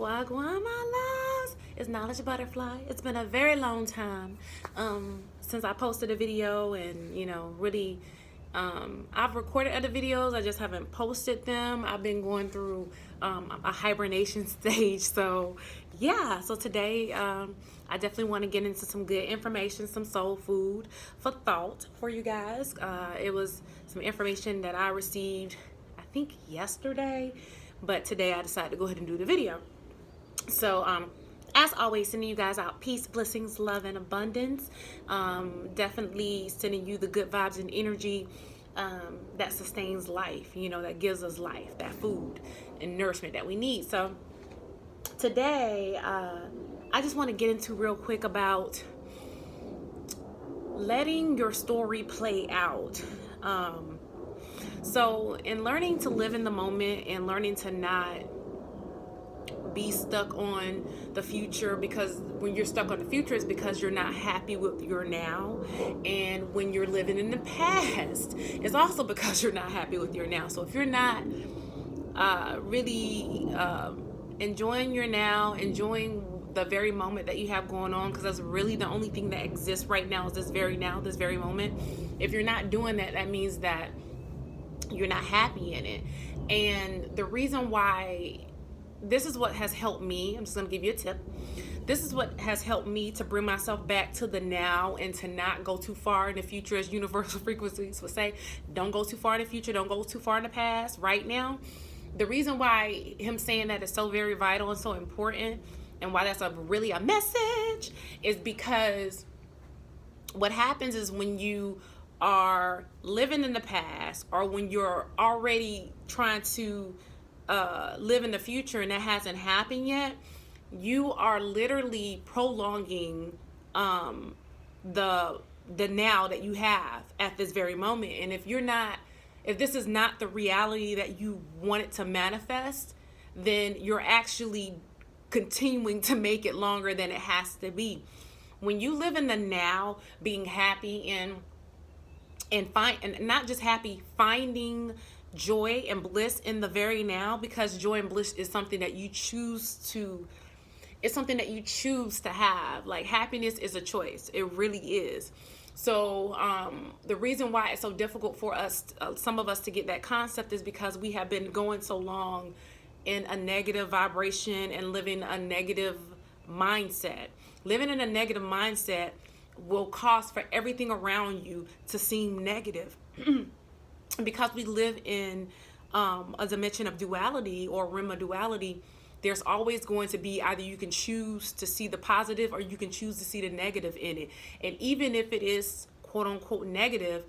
Wagwan, my loves. It's Knowledge Butterfly. It's been a very long time since I posted a video, and really, I've recorded other videos. I just haven't posted them. I've been going through a hibernation stage. So yeah. So today, I definitely want to get into some good information, some soul food for thought for you guys. It was some information that I received, I think yesterday, but today I decided to go ahead and do the video. So, as always, sending you guys out peace, blessings, love, and abundance. Definitely sending you the good vibes and energy that sustains life, that gives us life, that food and nourishment that we need. So, today, I just want to get into real quick about letting your story play out. So, in learning to live in the moment and learning to not be stuck on the future, because when you're stuck on the future, it's because you're not happy with your now. And when you're living in the past, it's also because you're not happy with your now. So if you're not really enjoying your now, enjoying the very moment that you have going on, because that's really the only thing that exists right now, is this very now, this very moment. If you're not doing that, that means that you're not happy in it. And the reason why, this is what has helped me. I'm just going to give you a tip. This is what has helped me to bring myself back to the now and to not go too far in the future, as universal frequencies would say. Don't go too far in the future. Don't go too far in the past. Right now, the reason why him saying that is so very vital and so important, and why that's really a message, is because what happens is when you are living in the past, or when you're already trying to live in the future and that hasn't happened yet, you are literally prolonging the now that you have at this very moment. And if this is not the reality that you want it to manifest, then you're actually continuing to make it longer than it has to be. When you live in the now, being happy and not just happy, finding joy and bliss in the very now, because joy and bliss is something that you choose to have. Like, happiness is a choice. It really is. So the reason why it's so difficult for us, some of us, to get that concept is because we have been going so long in a negative vibration and living a negative mindset. Living in a negative mindset will cause for everything around you to seem negative. Because we live in a dimension of duality, or realm of duality, there's always going to be, either you can choose to see the positive or you can choose to see the negative in it. And even if it is quote unquote negative,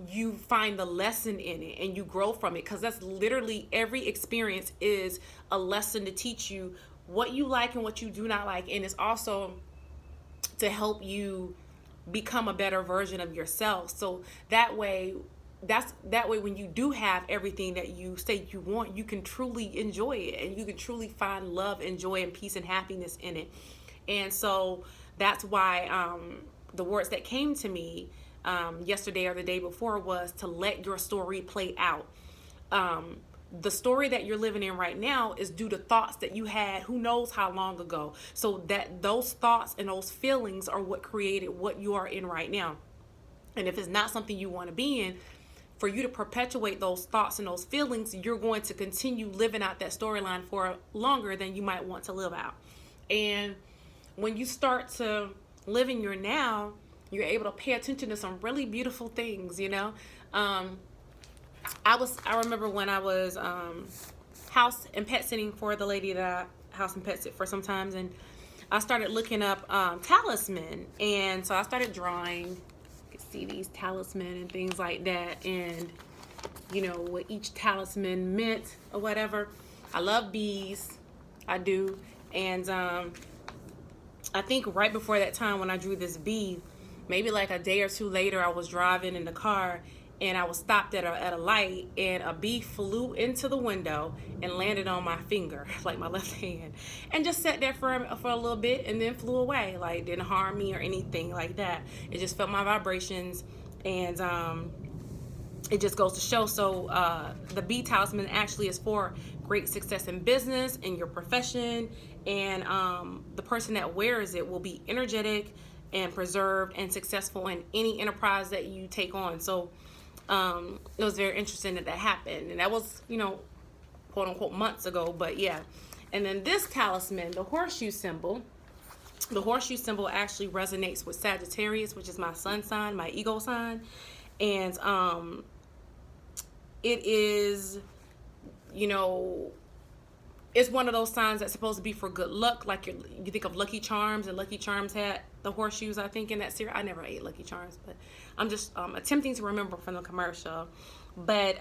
you find the lesson in it and you grow from it, because that's literally, every experience is a lesson to teach you what you like and what you do not like. And it's also to help you become a better version of yourself. So that way when you do have everything that you say you want, you can truly enjoy it, and you can truly find love and joy and peace and happiness in it. And so that's why the words that came to me yesterday or the day before was to let your story play out. The story that you're living in right now is due to thoughts that you had who knows how long ago. So that those thoughts and those feelings are what created what you are in right now. And if it's not something you want to be in, for you to perpetuate those thoughts and those feelings, you're going to continue living out that storyline for longer than you might want to live out. And when you start to live in your now, you're able to pay attention to some really beautiful things, I remember when I was house and pet sitting for the lady that I house and pet sit for sometimes, and I started looking up talisman, and so I started drawing. See these talisman and things like that, and what each talisman meant or whatever. I love bees, I do. And I think right before that time when I drew this bee, maybe like a day or two later, I was driving in the car and I was stopped at a light, and a bee flew into the window and landed on my finger, like my left hand, and just sat there for a little bit and then flew away. Like, didn't harm me or anything like that. It just felt my vibrations, and it just goes to show. So the bee talisman actually is for great success in business, in your profession, and the person that wears it will be energetic and preserved and successful in any enterprise that you take on. So it was very interesting that that happened, and that was, you know, quote unquote months ago, but yeah. And then this talisman, the horseshoe symbol, actually resonates with Sagittarius, which is my sun sign, my ego sign. And it is, you know, it's one of those signs that's supposed to be for good luck. Like you think of Lucky Charms, and Lucky Charms had the horseshoes, I think, in that series. I never ate Lucky Charms, but I'm just attempting to remember from the commercial. But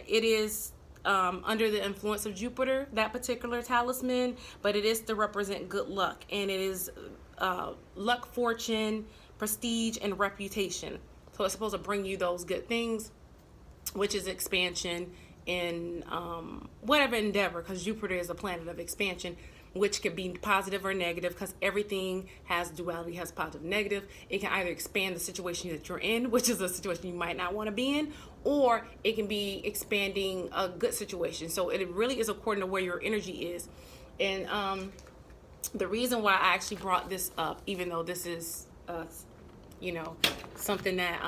it is under the influence of Jupiter, that particular talisman, but it is to represent good luck, and it is luck, fortune, prestige, and reputation. So it's supposed to bring you those good things, which is expansion in whatever endeavor, because Jupiter is a planet of expansion, which could be positive or negative, because everything has duality, has positive and negative. It can either expand the situation that you're in, which is a situation you might not want to be in, or it can be expanding a good situation. So it really is according to where your energy is. And the reason why I actually brought this up, even though this is you know, something that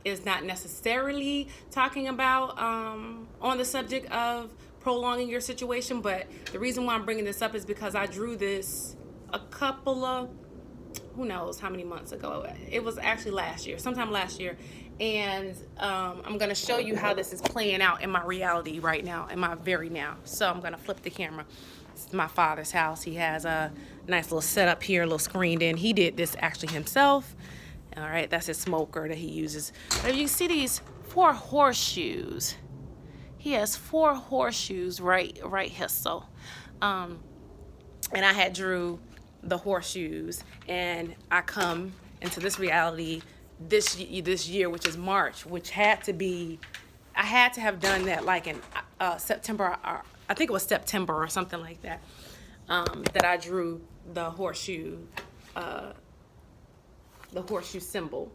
is not necessarily talking about on the subject of prolonging your situation, but the reason why I'm bringing this up is because I drew this a couple of, who knows how many months ago. It was actually last year, sometime last year. And I'm going to show you how this is playing out in my reality right now, in my very now. So I'm going to flip the camera. It's my father's house. He has a nice little setup here, a little screened in. He did this actually himself. All right, that's his smoker that he uses. But if you see these 4 horseshoes, he has 4 horseshoes right here. So, and I had drew the horseshoes, and I come into this reality this year, which is March, which had to be, I had to have done that like in September, or I think it was September or something like that, that I drew the horseshoe symbol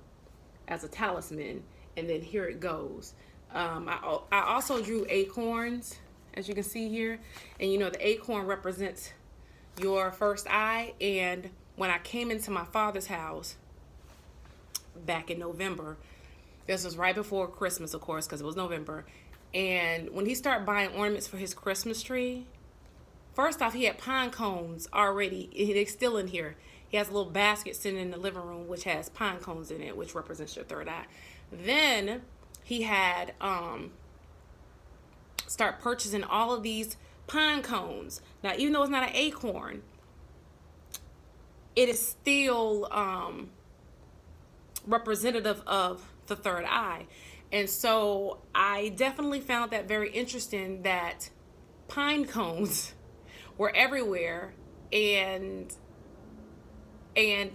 as a talisman. And then here it goes. I also drew acorns, as you can see here, and you know the acorn represents your first eye. And when I came into my father's house back in November, this was right before Christmas, of course, because it was November, and when he started buying ornaments for his Christmas tree, first off, he had pine cones already. They're still in here. He has a little basket sitting in the living room which has pine cones in it, which represents your third eye. Then he had start purchasing all of these pine cones. Now, even though it's not an acorn, it is still representative of the third eye. And so I definitely found that very interesting, that pine cones were everywhere. And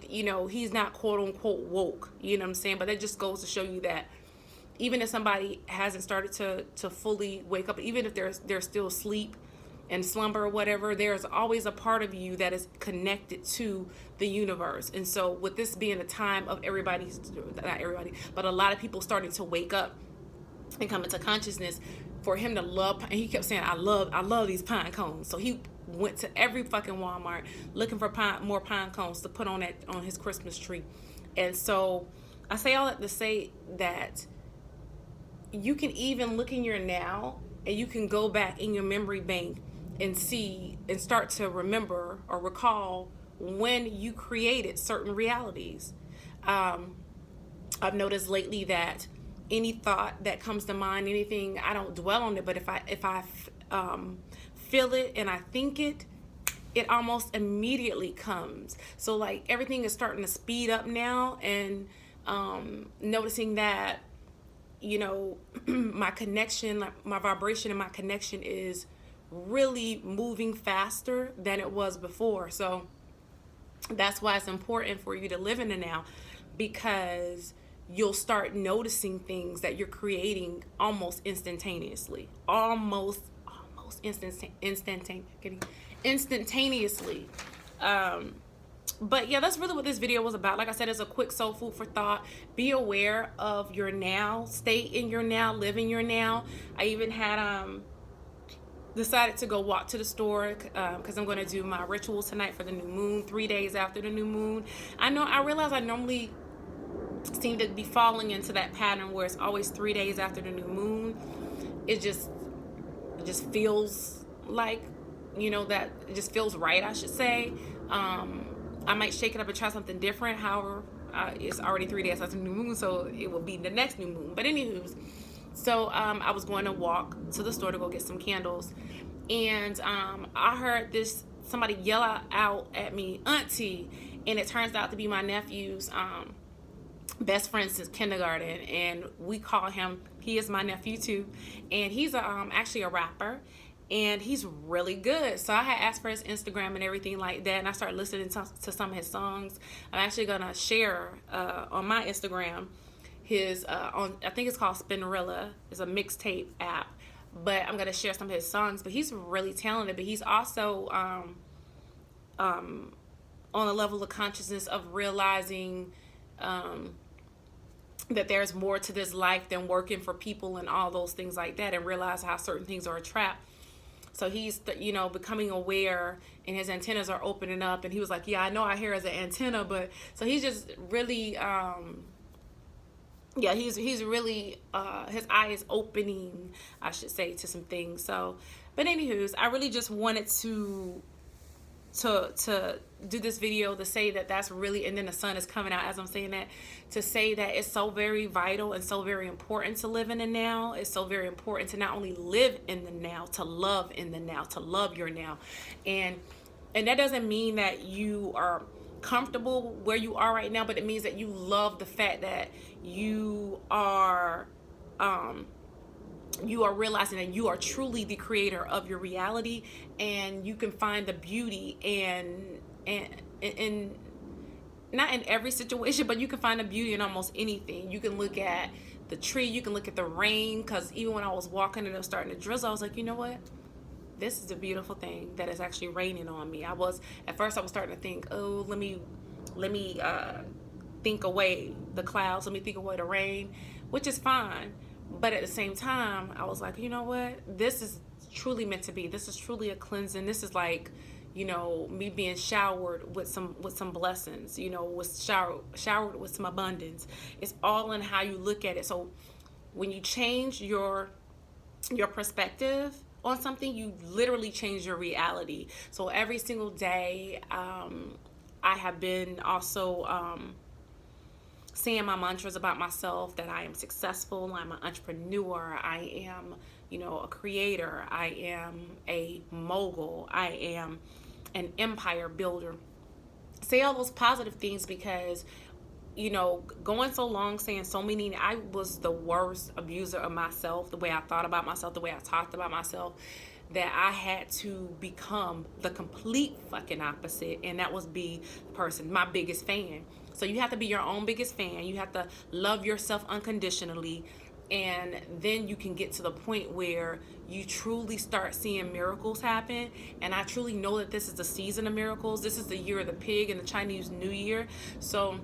you know, he's not quote unquote woke, you know what I'm saying? But that just goes to show you that even if somebody hasn't started to fully wake up, even if they're still asleep and slumber or whatever, there's always a part of you that is connected to the universe. And so with this being a time of not everybody, but a lot of people starting to wake up and come into consciousness, for him to love, and he kept saying, I love these pine cones. So he went to every fucking Walmart looking for more pine cones to put on his Christmas tree. And so I say all that to say that you can even look in your now, and you can go back in your memory bank and see and start to remember or recall when you created certain realities. I've noticed lately that any thought that comes to mind, anything, I don't dwell on it, but if I feel it and I think it almost immediately comes. So like everything is starting to speed up now, and noticing that, you know, my connection, like my vibration and my connection is really moving faster than it was before. So that's why it's important for you to live in the now, because you'll start noticing things that you're creating almost instantaneously. Instantaneously. But yeah, that's really what this video was about. Like I said, it's a quick soul food for thought. Be aware of your now. Stay in your now. Live in your now. I even had decided to go walk to the store because I'm going to do my ritual tonight for the new moon, 3 days after the new moon. I realize I normally seem to be falling into that pattern where it's always 3 days after the new moon. It just feels like, that it just feels right, I should say. I might shake it up and try something different. However, it's already 3 days after the new moon, so it will be the next new moon. But anywho, so I was going to walk to the store to go get some candles, and I heard somebody yell out at me, "Auntie," and it turns out to be my nephew's best friend since kindergarten, and we call him. He is my nephew too, and he's actually a rapper. And he's really good. So I had asked for his Instagram and everything like that. And I started listening to some of his songs. I'm actually going to share on my Instagram his, I think it's called Spinrilla. It's a mixtape app. But I'm going to share some of his songs. But he's really talented. But he's also on a level of consciousness of realizing that there's more to this life than working for people and all those things like that. And realize how certain things are a trap. So he's, becoming aware, and his antennas are opening up. And he was like, "Yeah, I know our hair is an antenna," but so he's just really, he's really, his eye is opening, I should say, to some things. So, but anywho's, I really just wanted to do this video to say that that's really, and then the sun is coming out as I'm saying that, to say that it's so very vital and so very important to live in the now. It's so very important to not only live in the now, to love in the now, to love your now. And that doesn't mean that you are comfortable where you are right now, but it means that you love the fact that you are realizing that you are truly the creator of your reality, and you can find the beauty and not in every situation, but you can find the beauty in almost anything. You can look at the tree, you can look at the rain, because even when I was walking and it was starting to drizzle, I was like, you know what? This is a beautiful thing that is actually raining on me. At first I was starting to think, oh, let me think away the clouds, let me think away the rain, which is fine. But at the same time, I was like, you know what? This is truly meant to be. This is truly a cleansing. This is like, me being showered with some blessings, with showered with some abundance. It's all in how you look at it. So when you change your perspective on something, you literally change your reality. So every single day, I have been also saying my mantras about myself, that I am successful, I'm an entrepreneur, I am, a creator, I am a mogul, I am an empire builder. Say all those positive things, because going so long saying so many, I was the worst abuser of myself, the way I thought about myself, the way I talked about myself, that I had to become the complete fucking opposite, and that was be the person, my biggest fan. So you have to be your own biggest fan. You have to love yourself unconditionally, and then you can get to the point where you truly start seeing miracles happen. And I truly know that this is the season of miracles. This is the year of the pig and the Chinese New Year. So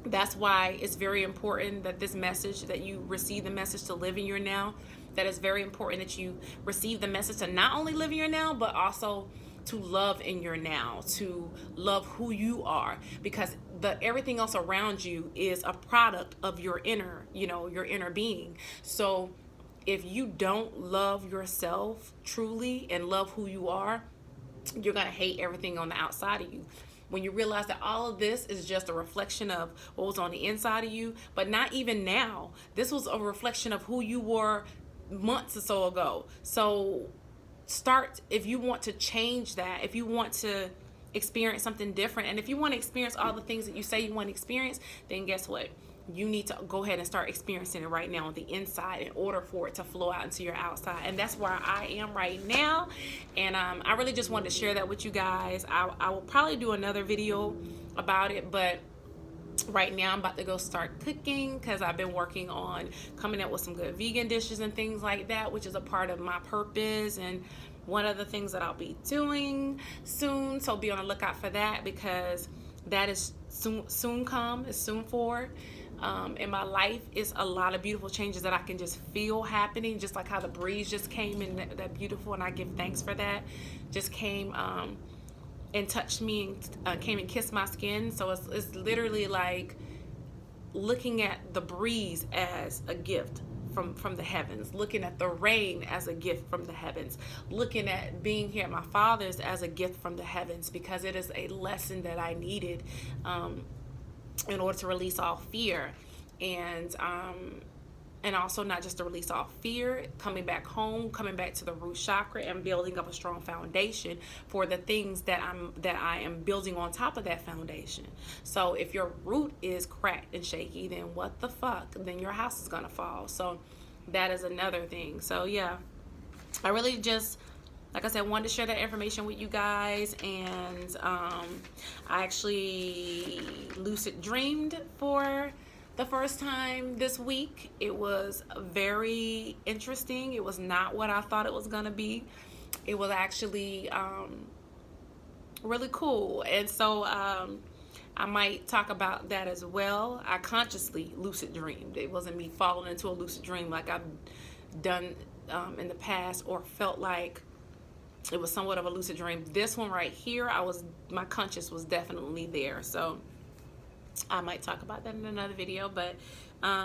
that's why it's very important that this message, that you receive the message to live in your now. That it's very important that you receive the message to not only live in your now, but also to love in your now, to love who you are, because everything else around you is a product of your inner, your inner being. So if you don't love yourself truly and love who you are, you're going to hate everything on the outside of you. When you realize that all of this is just a reflection of what was on the inside of you, but not even now. This was a reflection of who you were months or so ago. So start, if you want to change that, if you want to experience something different, and if you want to experience all the things that you say you want to experience, then guess what? You need to go ahead and start experiencing it right now on the inside in order for it to flow out into your outside. And that's where I am right now. And I really just wanted to share that with you guys. I will probably do another video about it, but right now I'm about to go start cooking, because I've been working on coming up with some good vegan dishes and things like that, which is a part of my purpose and one of the things that I'll be doing soon. So be on the lookout for that, because that is soon come, it's soon forward. in my life. It's a lot of beautiful changes that I can just feel happening, just like how the breeze just came in, that beautiful, and I give thanks for that. Just came and touched me and came and kissed my skin. So it's literally like looking at the breeze as a gift from the heavens, looking at the rain as a gift from the heavens, looking at being here at my father's as a gift from the heavens, because it is a lesson that I needed in order to release all fear, and also not just to release all fear, coming back home, coming back to the root chakra, and building up a strong foundation for the things that I am building on top of that foundation. So if your root is cracked and shaky, then what the fuck? Then your house is gonna fall. So that is another thing. So yeah, I really just, like I said, wanted to share that information with you guys. And I actually lucid dreamed for the first time this week. It was very interesting. It was not what I thought it was gonna be. It was actually really cool. And so I might talk about that as well. I consciously lucid dreamed. It wasn't me falling into a lucid dream like I've done in the past, or felt like it was somewhat of a lucid dream. This one right here, my conscious was definitely there. So I might talk about that in another video, but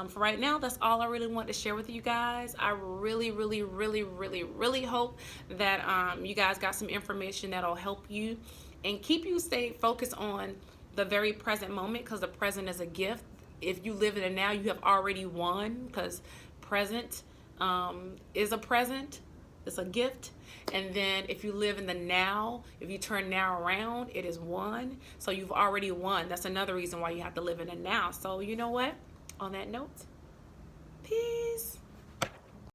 for right now, that's all I really want to share with you guys. I really, really, really, really, really hope that you guys got some information that'll help you and keep you stay focused on the very present moment, because the present is a gift. If you live in it now, you have already won, because present is a present. It's a gift. And then if you live in the now, if you turn now around, it is one. So you've already won. That's another reason why you have to live in the now. So you know what? On that note, peace.